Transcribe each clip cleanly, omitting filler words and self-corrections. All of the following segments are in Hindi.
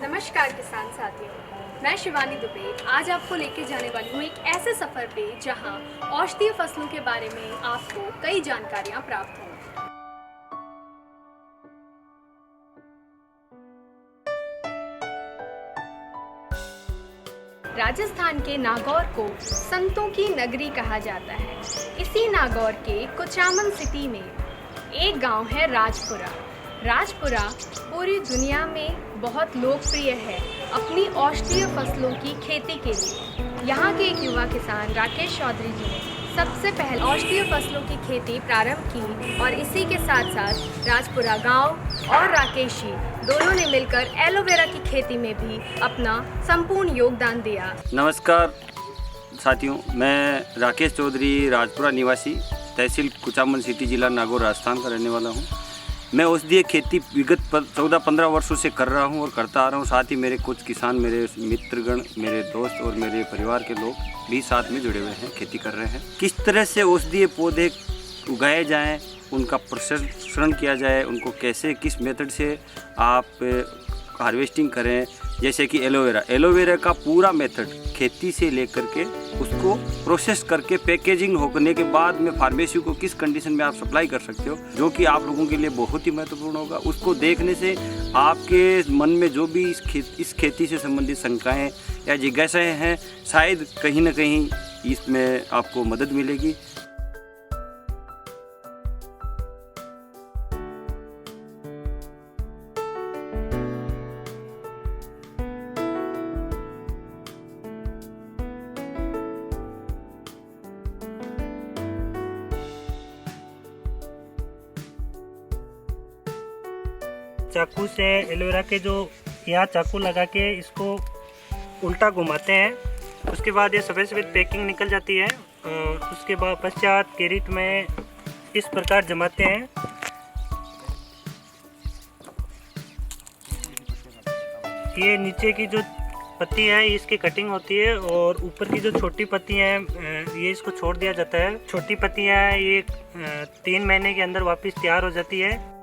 नमस्कार किसान साथियों, मैं शिवानी दुबे आज आपको लेके जाने वाली हूँ एक ऐसे सफ़र पे जहाँ औषधीय फसलों के बारे में आपको कई जानकारियाँ प्राप्त हों। राजस्थान के नागौर को संतों की नगरी कहा जाता है। इसी नागौर के कुचामन सिटी में एक गांव है राजपुरा। राजपुरा पूरी दुनिया में बहुत लोकप्रिय है अपनी औषधीय फसलों की खेती के लिए। यहाँ के एक युवा किसान राकेश चौधरी जी ने सबसे पहले औषधीय फसलों की खेती प्रारंभ की और इसी के साथ साथ राजपुरा गांव और राकेश जी दोनों ने मिलकर एलोवेरा की खेती में भी अपना संपूर्ण योगदान दिया। नमस्कार साथियों, मैं राकेश चौधरी राजपुरा निवासी तहसील कुचामन सिटी जिला नागौर राजस्थान का रहने वाला हूं। मैं औषधीय खेती विगत 14-15 वर्षों से कर रहा हूं और करता आ रहा हूं। साथ ही मेरे कुछ किसान, मेरे मित्रगण, मेरे दोस्त और मेरे परिवार के लोग भी साथ में जुड़े हुए हैं, खेती कर रहे हैं। किस तरह से औषधीय पौधे उगाए जाएं, उनका प्रसंस्करण किया जाए, उनको कैसे किस मेथड से आप हार्वेस्टिंग करें, जैसे कि एलोवेरा का पूरा मेथड खेती से लेकर के उसको प्रोसेस करके पैकेजिंग होने के बाद में फार्मेसी को किस कंडीशन में आप सप्लाई कर सकते हो, जो कि आप लोगों के लिए बहुत ही महत्वपूर्ण होगा। उसको देखने से आपके मन में जो भी इस खेती से संबंधित शंकाएं या जिज्ञासाएं हैं, शायद कहीं ना कहीं इसमें आपको मदद मिलेगी। चाकू से एलोवेरा के जो यहाँ चाकू लगा के इसको उल्टा घुमाते हैं, उसके बाद ये सफ़ेद सफ़ेद पैकिंग निकल जाती है। उसके बाद पश्चात कैरेट में इस प्रकार जमाते हैं। ये नीचे की जो पत्ती है इसकी कटिंग होती है और ऊपर की जो छोटी पत्ती हैं ये इसको छोड़ दिया जाता है। छोटी पत्तियाँ ये 3 महीने के अंदर वापस तैयार हो जाती है।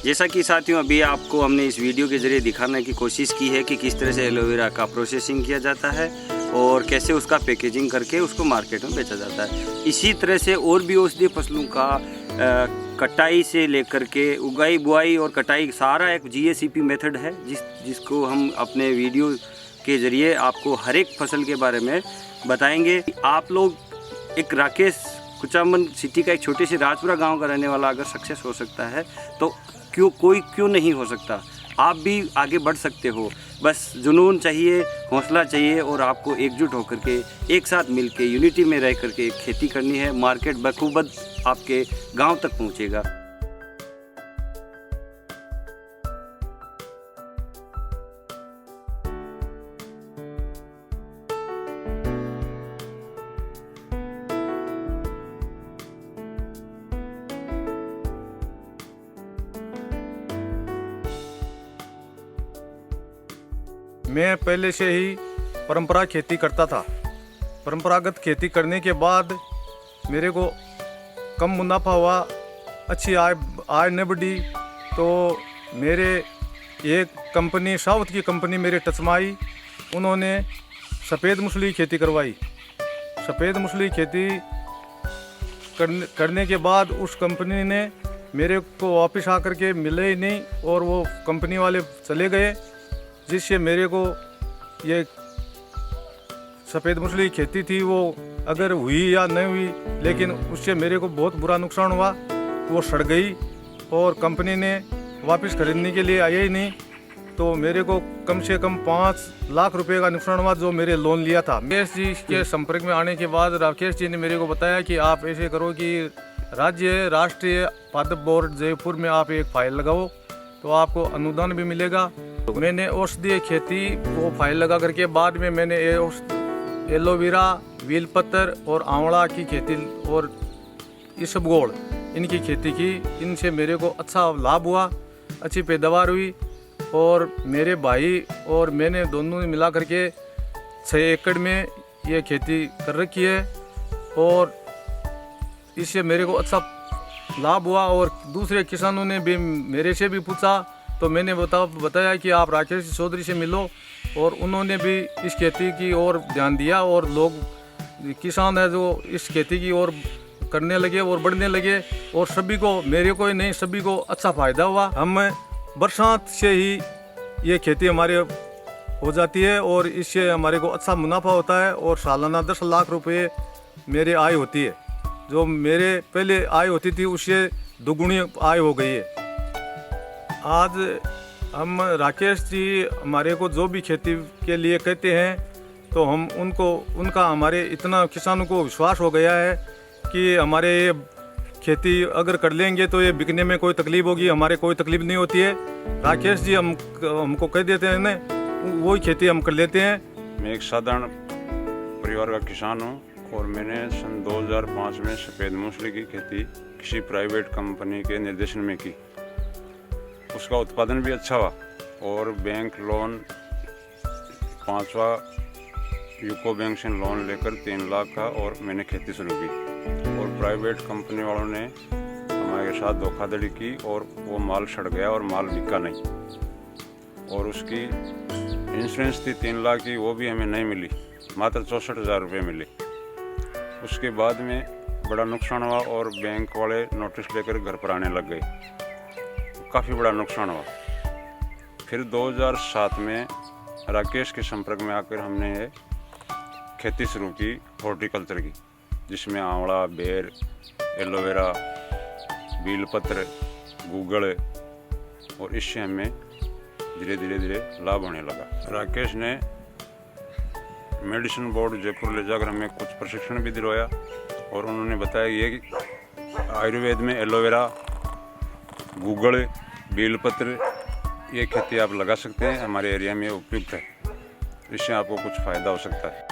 जैसा कि साथियों अभी आपको हमने इस वीडियो के ज़रिए दिखाने की कोशिश की है कि किस तरह से एलोवेरा का प्रोसेसिंग किया जाता है और कैसे उसका पैकेजिंग करके उसको मार्केट में बेचा जाता है। इसी तरह से और भी औषधीय फसलों का कटाई से लेकर के उगाई, बुआई और कटाई सारा एक GSCP मेथड है जिसको हम अपने वीडियो के ज़रिए आपको हर एक फसल के बारे में बताएंगे। आप लोग एक राकेश कुचामन सिटी का एक छोटे से राजपुरा गांव का रहने वाला अगर सक्सेस हो सकता है तो क्यों नहीं हो सकता। आप भी आगे बढ़ सकते हो। बस जुनून चाहिए, हौसला चाहिए और आपको एकजुट होकर के एक साथ मिल के यूनिटी में रह करके खेती करनी है। मार्केट बखूबद आपके गांव तक पहुंचेगा। मैं पहले से ही परंपरा खेती करता था। परंपरागत खेती करने के बाद मेरे को कम मुनाफा हुआ, अच्छी आय न बढ़ी, तो मेरे एक कंपनी, साउथ की कंपनी मेरे टच में आई। उन्होंने सफ़ेद मूसली की खेती करवाई। सफ़ेद मूसली की खेती करने के बाद उस कंपनी ने मेरे को वापस आकर के मिले ही नहीं और वो कंपनी वाले चले गए, जिससे मेरे को ये सफ़ेद मूसली की खेती थी वो अगर हुई या नहीं हुई, लेकिन उससे मेरे को बहुत बुरा नुकसान हुआ। वो सड़ गई और कंपनी ने वापस खरीदने के लिए आया ही नहीं, तो मेरे को कम से कम 5 लाख रुपए का नुकसान हुआ जो मेरे लोन लिया था। राकेश जी के संपर्क में आने के बाद राकेश जी ने मेरे को बताया कि आप ऐसे करो कि राष्ट्रीय पादप बोर्ड जयपुर में आप एक फाइल लगाओ तो आपको अनुदान भी मिलेगा। तो मैंने औषधीय खेती वो फाइल लगा करके बाद में मैंने एलोवेरा, बेलपत्र और आंवला की खेती और इसबगोल इनकी खेती की। इनसे मेरे को अच्छा लाभ हुआ, अच्छी पैदावार हुई और मेरे भाई और मैंने दोनों ने मिला करके 6 एकड़ में ये खेती कर रखी है और इससे मेरे को अच्छा लाभ हुआ। और दूसरे किसानों ने भी मेरे से भी पूछा तो मैंने बताया कि आप राकेश चौधरी से मिलो, और उन्होंने भी इस खेती की ओर ध्यान दिया और लोग किसान है जो इस खेती की ओर करने लगे और बढ़ने लगे और सभी को, मेरे को ही नहीं सभी को अच्छा फ़ायदा हुआ। हम बरसात से ही ये खेती हमारे हो जाती है और इससे हमारे को अच्छा मुनाफा होता है और सालाना 10 लाख रुपए मेरी आय होती है। जो मेरे पहले आय होती थी उससे दुगुनी आय हो गई है। आज हम राकेश जी हमारे को जो भी खेती के लिए कहते हैं तो हम उनका हमारे इतना किसानों को विश्वास हो गया है कि हमारे ये खेती अगर कर लेंगे तो ये बिकने में कोई तकलीफ होगी, हमारे कोई तकलीफ नहीं होती है। राकेश जी हमको कह देते हैं ना, वही खेती हम कर लेते हैं। मैं एक साधारण परिवार का किसान हूँ और मैंने सन 2005 में सफ़ेद मूसली की खेती किसी प्राइवेट कंपनी के निर्देशन में की। उसका उत्पादन भी अच्छा हुआ और बैंक लोन 5वां यूको बैंक से लोन लेकर 3 लाख का और मैंने खेती शुरू की। और प्राइवेट कंपनी वालों ने हमारे साथ धोखाधड़ी की और वो माल सड़ गया और माल बिका नहीं। और उसकी इंश्योरेंस थी 3 लाख की, वो भी हमें नहीं मिली, मात्र 64,000 रुपये मिले। उसके बाद में बड़ा नुकसान हुआ और बैंक वाले नोटिस लेकर घर पर आने लग गए, काफ़ी बड़ा नुकसान हुआ। फिर 2007 में राकेश के संपर्क में आकर हमने ये खेती शुरू की हॉर्टिकल्चर की, जिसमें आंवला, बेर, एलोवेरा, बेलपत्र, गूगल, और इससे हमें धीरे धीरे लाभ होने लगा। राकेश ने मेडिसिन बोर्ड जयपुर ले जाकर हमें कुछ प्रशिक्षण भी दिलवाया और उन्होंने बताया ये कि आयुर्वेद में एलोवेरा, गूगल, बेलपत्र ये खेती आप लगा सकते हैं, हमारे एरिया में उपयुक्त है, इससे आपको कुछ फ़ायदा हो सकता है।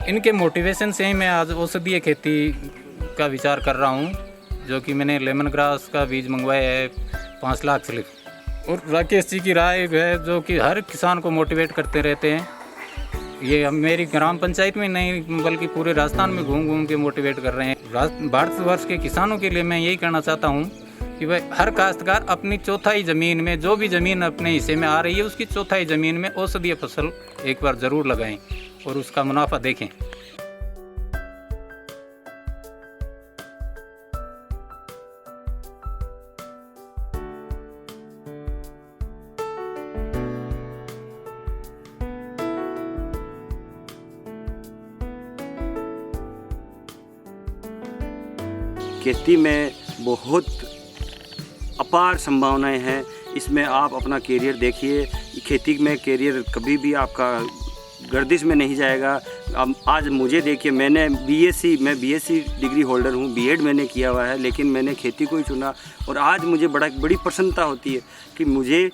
इनके मोटिवेशन से ही मैं आज औषधीय खेती का विचार कर रहा हूँ, जो कि मैंने लेमन ग्रास का बीज मंगवाया है 5 लाख स्लिप। और राकेश जी की राय है जो कि हर किसान को मोटिवेट करते रहते हैं। ये हम मेरी ग्राम पंचायत में नहीं बल्कि पूरे राजस्थान में घूम घूम के मोटिवेट कर रहे हैं। भारतवर्ष के किसानों के लिए मैं यही कहना चाहता हूँ कि वह हर काश्तकार अपनी चौथाई ज़मीन में, जो भी ज़मीन अपने हिस्से में आ रही है, उसकी चौथाई ज़मीन में औषधीय फसल एक बार ज़रूर लगाएं और उसका मुनाफा देखें। खेती में बहुत अपार संभावनाएं हैं। इसमें आप अपना करियर देखिए। खेती में करियर कभी भी आपका गर्दिश में नहीं जाएगा। अब आज मुझे देखिए, मैं बीएससी डिग्री होल्डर हूँ, बीएड मैंने किया हुआ है, लेकिन मैंने खेती को ही चुना। और आज मुझे बड़ी प्रसन्नता होती है कि मुझे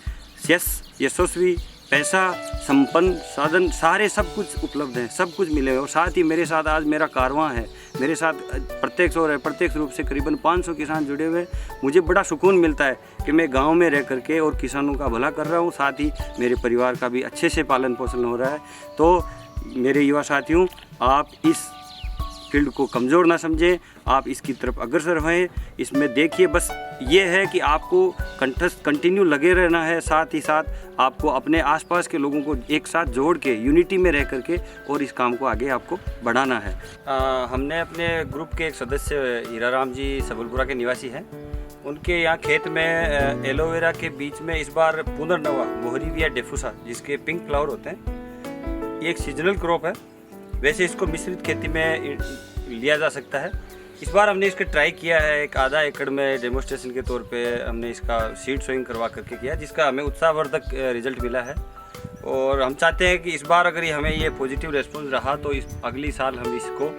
यशस्वी, पैसा, संपन्न, साधन सारे सब कुछ उपलब्ध हैं, सब कुछ मिले हैं। और साथ ही मेरे साथ आज मेरा कारवां है, मेरे साथ प्रत्यक्ष रूप से करीबन 500 किसान जुड़े हुए हैं। मुझे बड़ा सुकून मिलता है कि मैं गांव में रह करके और किसानों का भला कर रहा हूं, साथ ही मेरे परिवार का भी अच्छे से पालन पोषण हो रहा है। तो मेरे युवा साथियों, आप इस फील्ड को कमज़ोर ना समझें, आप इसकी तरफ अग्रसर होएं। इसमें देखिए, बस ये है कि आपको कंटिन्यू लगे रहना है। साथ ही साथ आपको अपने आसपास के लोगों को एक साथ जोड़ के यूनिटी में रह करके और इस काम को आगे आपको बढ़ाना है। हमने अपने ग्रुप के एक सदस्य हीराराम जी सबलपुरा के निवासी हैं। उनके यहाँ खेत में एलोवेरा के बीच में इस बार पुनर्नवा बोहरीविया डेफुसा, जिसके पिंक फ्लावर होते हैं, ये एक सीजनल क्रॉप है। वैसे इसको मिश्रित खेती में लिया जा सकता है। इस बार हमने इसका ट्राई किया है, एक आधा एकड़ में डेमोस्ट्रेशन के तौर पे हमने इसका सीड सोइंग करवा करके किया, जिसका हमें उत्साहवर्धक रिजल्ट मिला है। और हम चाहते हैं कि इस बार अगर हमें ये पॉजिटिव रेस्पॉन्स रहा तो इस अगली साल हम इसको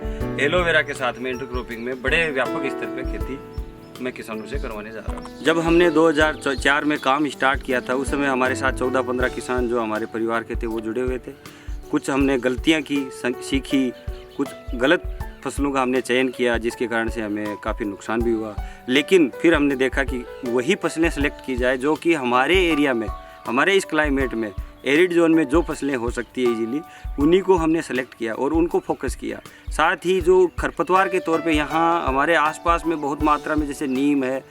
एलोवेरा के साथ में इंटरक्रॉपिंग में बड़े व्यापक स्तर पर खेती मैं किसानों से करवाने जा रहा हूँ। जब हमने 2004 में काम स्टार्ट किया था, उस समय हमारे साथ 14-15 किसान जो हमारे परिवार के थे वो जुड़े हुए थे। कुछ हमने गलतियाँ की, सीखी, कुछ गलत फसलों का हमने चयन किया, जिसके कारण से हमें काफ़ी नुकसान भी हुआ। लेकिन फिर हमने देखा कि वही फसलें सेलेक्ट की जाए जो कि हमारे एरिया में, हमारे इस क्लाइमेट में, एरिड जोन में जो फसलें हो सकती है इजीली, उन्हीं को हमने सेलेक्ट किया और उनको फोकस किया। साथ ही जो खरपतवार के तौर पे यहाँ हमारे आसपास में बहुत मात्रा में, जैसे नीम है,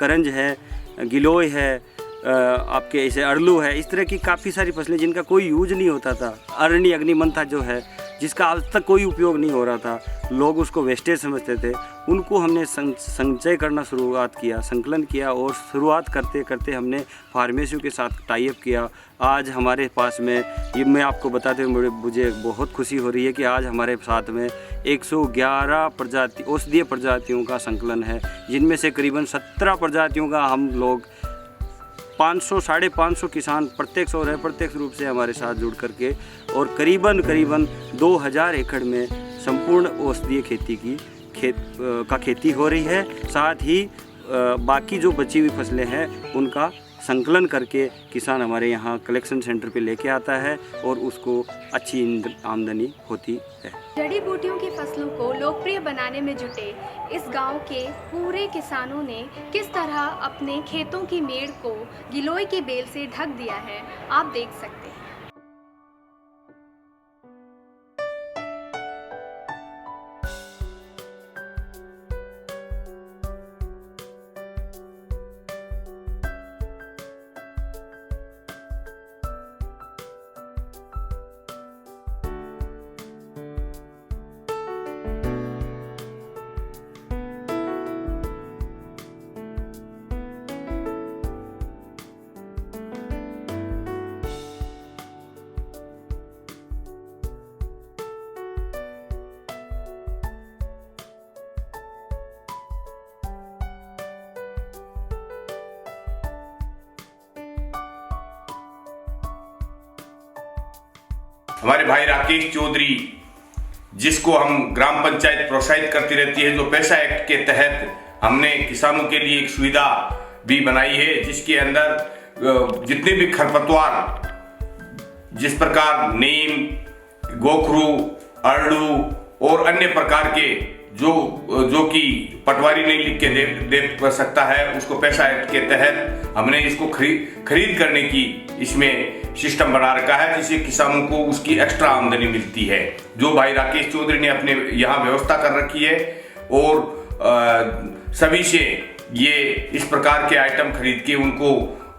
करंज है, गिलोय है, आपके ऐसे अरलू है, इस तरह की काफ़ी सारी फसलें जिनका कोई यूज नहीं होता था। अरणी अग्निमंथा जो है, जिसका आज तक कोई उपयोग नहीं हो रहा था, लोग उसको वेस्टेज समझते थे, उनको हमने संचय करना शुरुआत किया, संकलन किया। और शुरुआत करते करते हमने फार्मेसियों के साथ टाई अप किया। आज हमारे पास में, ये मैं आपको बताते हुए मुझे बहुत खुशी हो रही है कि आज हमारे साथ में 111 औषधीय प्रजातियों का संकलन है, जिनमें से करीबन 17 प्रजातियों का हम लोग 500-550 किसान प्रत्यक्ष और अप्रत्यक्ष रूप से हमारे साथ जुड़ करके, और करीबन 2000 एकड़ में संपूर्ण औषधीय खेती की खेती हो रही है। साथ ही बाकी जो बची हुई फसलें हैं उनका संकलन करके किसान हमारे यहाँ कलेक्शन सेंटर पे लेके आता है और उसको अच्छी आमदनी होती है। जड़ी बूटियों की फसलों को लोकप्रिय बनाने में जुटे इस गांव के पूरे किसानों ने किस तरह अपने खेतों की मेड़ को गिलोय के बेल से ढक दिया है, आप देख सकते हैं। हमारे भाई राकेश चौधरी, जिसको हम ग्राम पंचायत प्रोत्साहित करती रहती है, जो पैसा एक्ट के तहत हमने किसानों के लिए एक सुविधा भी बनाई है, जिसके अंदर जितने भी खरपतवार, जिस प्रकार नीम, गोखरू, अर्डू और अन्य प्रकार के जो कि पटवारी नहीं लिख के दे सकता है, उसको पैसा एक्ट के तहत हमने इसको खरीद करने की इसमें सिस्टम बना रखा है, जिससे किसानों को उसकी एक्स्ट्रा आमदनी मिलती है, जो भाई राकेश चौधरी ने अपने यहाँ व्यवस्था कर रखी है। और सभी से ये इस प्रकार के आइटम खरीद के उनको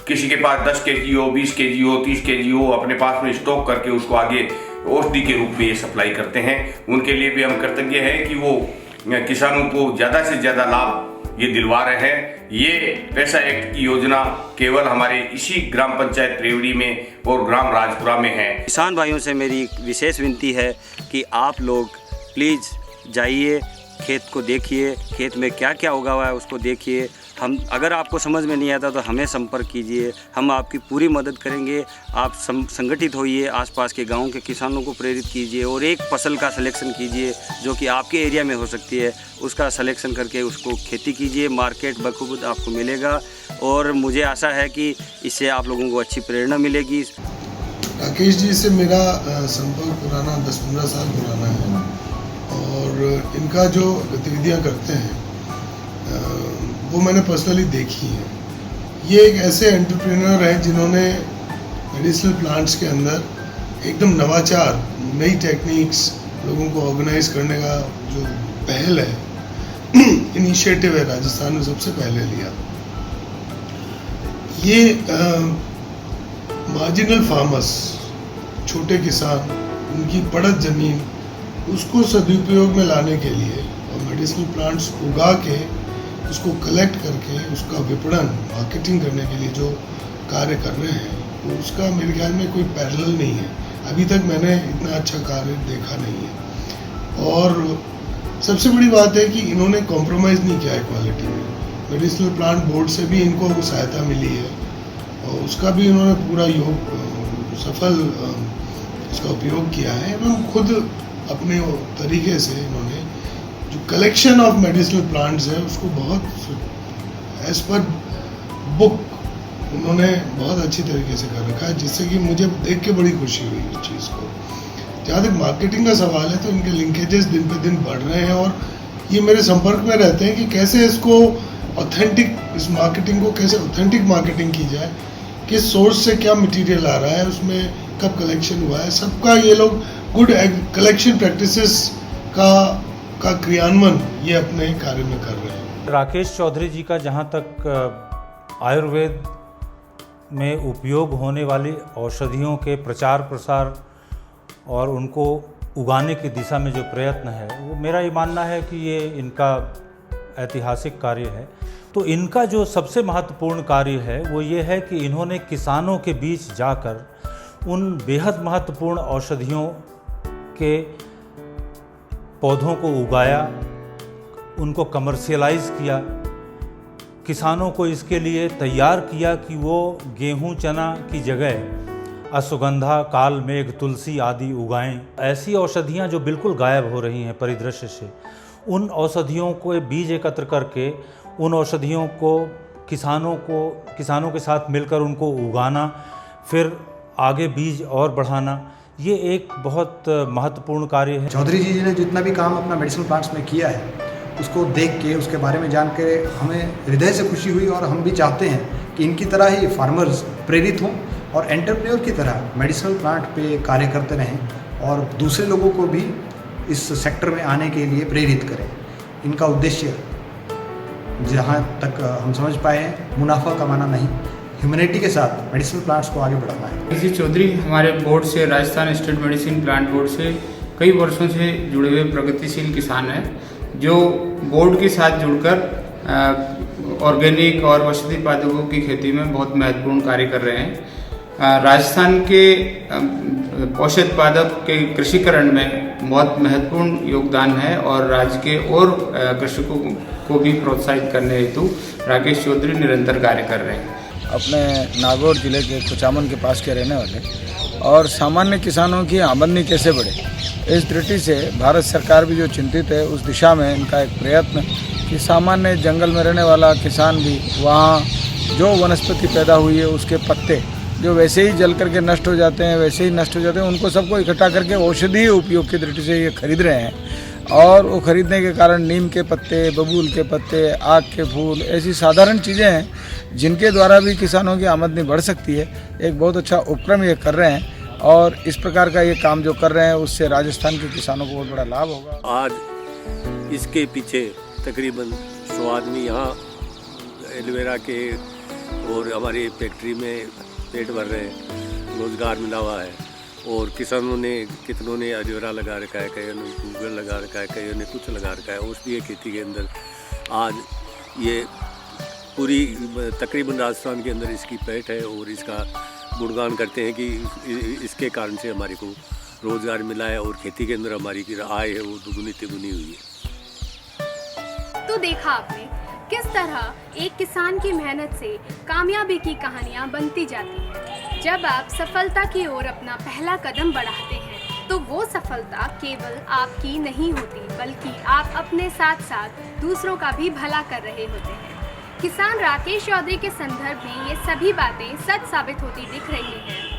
किसी के पास 10 kg हो, 20 kg हो, 30 kg हो, अपने पास में स्टॉक करके उसको आगे औषधि के रूप में ये सप्लाई करते हैं। उनके लिए भी हम कृतज्ञ हैं कि वो किसानों को ज़्यादा से ज़्यादा लाभ ये दिलवा रहे हैं। ये पैसा एक्ट की योजना केवल हमारे इसी ग्राम पंचायत रेवड़ी में और ग्राम राजपुरा में है। किसान भाइयों से मेरी विशेष विनती है कि आप लोग प्लीज़ जाइए, खेत को देखिए, खेत में क्या क्या उगा हुआ है उसको देखिए। हम अगर आपको समझ में नहीं आता तो हमें संपर्क कीजिए, हम आपकी पूरी मदद करेंगे। आप संगठित होइए, आसपास के गांव के किसानों को प्रेरित कीजिए और एक फसल का सिलेक्शन कीजिए जो कि आपके एरिया में हो सकती है, उसका सिलेक्शन करके उसको खेती कीजिए। मार्केट बखूबी आपको मिलेगा और मुझे आशा है कि इससे आप लोगों को अच्छी प्रेरणा मिलेगी। राकेश जी से मेरा संपर्क पुराना 10-15 साल पुराना है और इनका जो गतिविधियाँ करते हैं वो मैंने पर्सनली देखी है। ये एक ऐसे एंटरप्रेन्योर हैं जिन्होंने मेडिसिनल प्लांट्स के अंदर एकदम नवाचार, नई टेक्निक्स लोगों को ऑर्गेनाइज करने का जो पहल है, इनिशिएटिव है, राजस्थान में सबसे पहले लिया। ये मार्जिनल फार्मर्स, छोटे किसान, उनकी पड़त ज़मीन, उसको सदुपयोग में लाने के लिए और मेडिसिनल प्लांट्स उगा के उसको कलेक्ट करके उसका विपणन, मार्केटिंग करने के लिए जो कार्य कर रहे हैं, तो उसका मेरे ख्याल में कोई पैरेलल नहीं है। अभी तक मैंने इतना अच्छा कार्य देखा नहीं है। और सबसे बड़ी बात है कि इन्होंने कॉम्प्रोमाइज़ नहीं किया है क्वालिटी में। मेडिसिनल प्लांट बोर्ड से भी इनको सहायता मिली है और उसका भी इन्होंने पूरा सफल इसका उपयोग किया है। एवं खुद अपने तरीके से इन्होंने जो कलेक्शन ऑफ मेडिसिनल प्लांट्स है उसको बहुत एज पर बुक उन्होंने बहुत अच्छी तरीके से कर रखा है, जिससे कि मुझे देख के बड़ी खुशी हुई इस चीज़ को। जहाँ तक मार्केटिंग का सवाल है तो इनके लिंकेजेस दिन पे दिन बढ़ रहे हैं और ये मेरे संपर्क में रहते हैं कि कैसे इसको ऑथेंटिक, इस मार्केटिंग को कैसे ऑथेंटिक मार्केटिंग की जाए, किस सोर्स से क्या मटेरियल आ रहा है, उसमें कब कलेक्शन हुआ है, सबका ये लोग गुड कलेक्शन प्रैक्टिसेस का क्रियान्वयन ये अपने कार्य में कर रहे हैं। राकेश चौधरी जी का जहाँ तक आयुर्वेद में उपयोग होने वाली औषधियों के प्रचार प्रसार और उनको उगाने की दिशा में जो प्रयत्न है, वो मेरा ये मानना है कि ये इनका ऐतिहासिक कार्य है। तो इनका जो सबसे महत्वपूर्ण कार्य है वो ये है कि इन्होंने किसानों के बीच जाकर उन बेहद महत्वपूर्ण औषधियों के पौधों को उगाया, उनको कमर्शियलाइज़ किया, किसानों को इसके लिए तैयार किया कि वो गेहूं चना की जगह अश्वगंधा, काल मेघ, तुलसी आदि उगाएं। ऐसी औषधियां जो बिल्कुल गायब हो रही हैं परिदृश्य से, उन औषधियों को बीज एकत्र करके उन औषधियों को किसानों के साथ मिलकर उनको उगाना, फिर आगे बीज और बढ़ाना, ये एक बहुत महत्वपूर्ण कार्य है। चौधरी जी ने जितना भी काम अपना मेडिसिनल प्लांट्स में किया है उसको देख के, उसके बारे में जान के हमें हृदय से खुशी हुई और हम भी चाहते हैं कि इनकी तरह ही फार्मर्स प्रेरित हों और एंटरप्रेन्योर की तरह मेडिसिनल प्लांट पे कार्य करते रहें और दूसरे लोगों को भी इस सेक्टर में आने के लिए प्रेरित करें। इनका उद्देश्य जहाँ तक हम समझ पाए हैं मुनाफा कमाना नहीं, ह्यूमैनिटी के साथ मेडिसिनल प्लांट्स को आगे बढ़ाना है। राकेश चौधरी हमारे बोर्ड से, Rajasthan state medicine plant board से कई वर्षों से जुड़े हुए प्रगतिशील किसान हैं, जो बोर्ड के साथ जुड़कर ऑर्गेनिक और औषधि पादपों की खेती में बहुत महत्वपूर्ण कार्य कर रहे हैं। राजस्थान के औषध पादप के कृषिकरण में बहुत महत्वपूर्ण योगदान है और राज्य के और कृषकों को भी प्रोत्साहित करने हेतु राकेश चौधरी निरंतर कार्य कर रहे हैं। अपने नागौर जिले के कुचामन के पास के रहने वाले और सामान्य किसानों की आमदनी कैसे बढ़े, इस दृष्टि से भारत सरकार भी जो चिंतित है उस दिशा में इनका एक प्रयत्न कि सामान्य जंगल में रहने वाला किसान भी वहाँ जो वनस्पति पैदा हुई है उसके पत्ते जो वैसे ही जल करके नष्ट हो जाते हैं, वैसे ही नष्ट हो जाते हैं, उनको सबको इकट्ठा करके औषधीय उपयोग की दृष्टि से ये खरीद रहे हैं। और वो खरीदने के कारण नीम के पत्ते, बबूल के पत्ते, आक के फूल, ऐसी साधारण चीज़ें हैं जिनके द्वारा भी किसानों की आमदनी बढ़ सकती है। एक बहुत अच्छा उपक्रम ये कर रहे हैं और इस प्रकार का ये काम जो कर रहे हैं उससे राजस्थान के किसानों को बहुत बड़ा लाभ होगा। आज इसके पीछे तकरीबन 100 आदमी यहाँ एलोवेरा के और हमारी फैक्ट्री में पेट भर रहे हैं, रोज़गार मिला हुआ है। और किसानों ने कितनों ने एलोवेरा लगा रखा है, कईयों ने गूगल लगा रखा है, कईयों ने कुछ लगा रखा है। औषधीय खेती के अंदर आज ये पूरी तकरीबन राजस्थान के अंदर इसकी पैठ है और इसका गुणगान करते हैं कि इसके कारण से हमारे को रोज़गार मिला है और खेती के अंदर हमारी की आय है वो दुगुनी तिगुनी हुई है। तो देखा आपने किस तरह एक किसान की मेहनत से कामयाबी की कहानियां बनती जाती हैं। जब आप सफलता की ओर अपना पहला कदम बढ़ाते हैं तो वो सफलता केवल आपकी नहीं होती, बल्कि आप अपने साथ साथ दूसरों का भी भला कर रहे होते हैं। किसान राकेश चौधरी के संदर्भ में ये सभी बातें सच साबित होती दिख रही हैं।